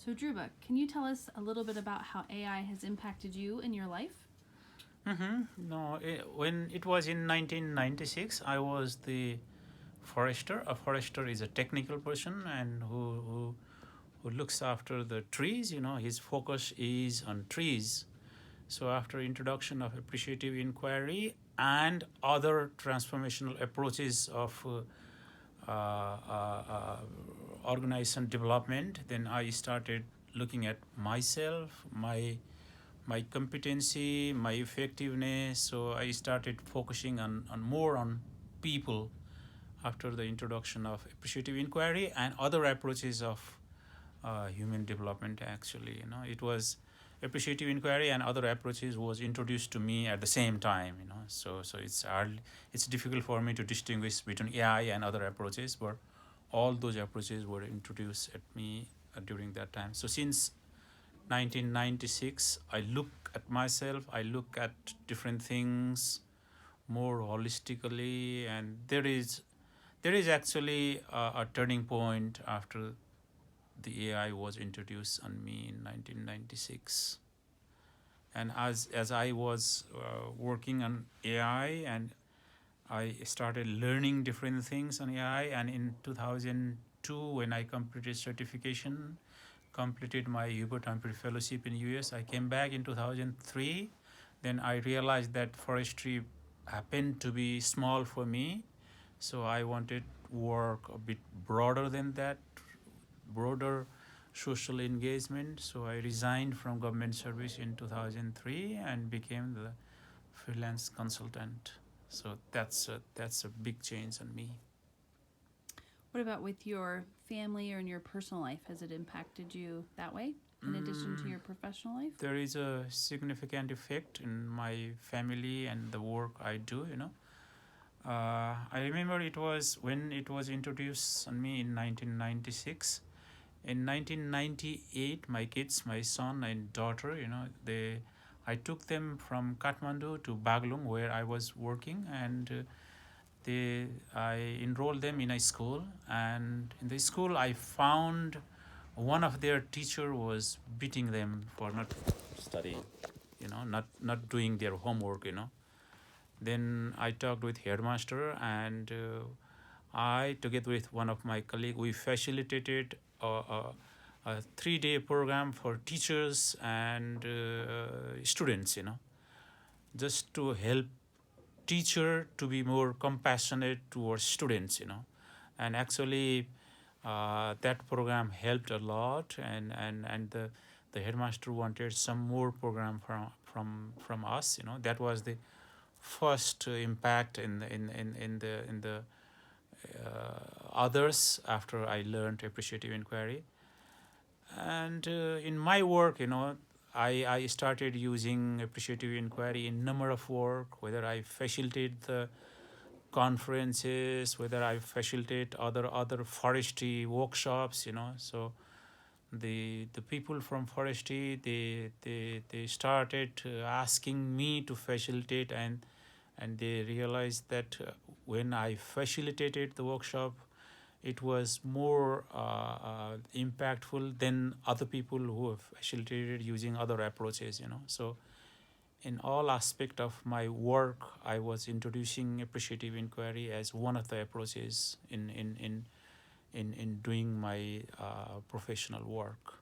So Dhruba, can you tell us a little bit about how AI has impacted you in your life? No, when it was in 1996, I was the forester. A forester is a technical person and who looks after the trees. His focus is on trees. So after introduction of appreciative inquiry and other transformational approaches of organization development, then I started looking at myself, my competency, my effectiveness. So I started focusing on more on people after the introduction of appreciative inquiry and other approaches of human development. Actually, it was appreciative inquiry and other approaches was introduced to me at the same time. So it's difficult for me to distinguish between AI and other approaches, but all those approaches were introduced at me during that time. So since 1996, I look at myself, I look at different things more holistically, and there is actually a turning point after the AI was introduced on me in 1996. And as I was working on AI, and I started learning different things on AI, and in 2002, when I completed certification, completed my Hubert Humphrey Fellowship in US, I came back in 2003. Then I realized that forestry happened to be small for me, so I wanted work a bit broader than that, broader social engagement. So I resigned from government service in 2003 and became the freelance consultant. So that's a big change on me. What about with your family or in your personal life? Has it impacted you that way in addition to your professional life? There is a significant effect in my family and the work I do. I remember it was when it was introduced on me in 1996. In 1998, my kids, my son and daughter, I took them from Kathmandu to Baglung, where I was working, and I enrolled them in a school. And in the school, I found one of their teacher was beating them for not studying, not doing their homework. Then I talked with headmaster, and I, together with one of my colleagues, we facilitated a 3-day program for teachers and students, just to help teacher to be more compassionate towards students, and actually that program helped a lot, and the headmaster wanted some more program from us. That was the first impact in the others after I learned appreciative inquiry. And in my work, I started using appreciative inquiry in number of work, whether I facilitate the conferences, whether I facilitate other forestry workshops. So the people from forestry, they started asking me to facilitate, and they realized that when I facilitated the workshop, it was more impactful than other people who have facilitated using other approaches. So in all aspect of my work, I was introducing appreciative inquiry as one of the approaches in doing my professional work.